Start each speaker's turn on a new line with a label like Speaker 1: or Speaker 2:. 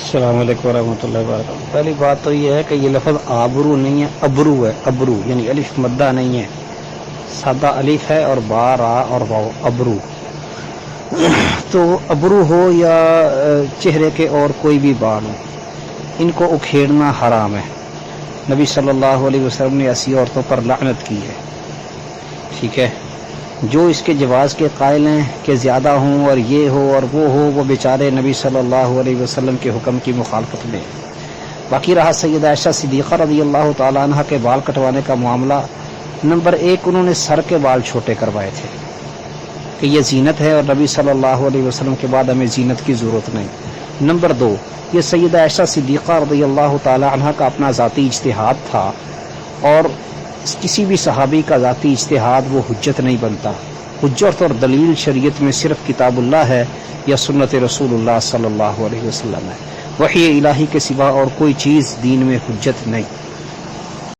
Speaker 1: السلام علیکم ورحمۃ اللہ وبرکاتہ۔ پہلی بات تو یہ ہے کہ یہ لفظ آبرو نہیں ہے، ابرو ہے، ابرو یعنی الف مدہ نہیں ہے، سادہ الف ہے اور با را اور واو، ابرو۔ تو ابرو ہو یا چہرے کے اور کوئی بھی بال ہو، ان کو اکھیڑنا حرام ہے۔ نبی صلی اللہ علیہ وسلم نے ایسی عورتوں پر لعنت کی ہے، ٹھیک ہے۔ جو اس کے جواز کے قائل ہیں کہ زیادہ ہوں اور یہ ہو اور وہ بیچارے نبی صلی اللہ علیہ وسلم کے حکم کی مخالفت میں۔ باقی رہا سیدہ عائشہ صدیقہ رضی اللہ تعالیٰ عنہ کے بال کٹوانے کا معاملہ، نمبر ایک انہوں نے سر کے بال چھوٹے کروائے تھے کہ یہ زینت ہے اور نبی صلی اللہ علیہ وسلم کے بعد ہمیں زینت کی ضرورت نہیں۔ نمبر دو، یہ سیدہ عائشہ صدیقہ رضی اللہ تعالیٰ عنہ کا اپنا ذاتی اجتہاد تھا، اور کسی بھی صحابی کا ذاتی اجتہاد وہ حجت نہیں بنتا۔ حجت اور دلیل شریعت میں صرف کتاب اللہ ہے یا سنت رسول اللہ صلی اللہ علیہ وسلم ہے۔ وحی الہی کے سوا اور کوئی چیز دین میں حجت نہیں۔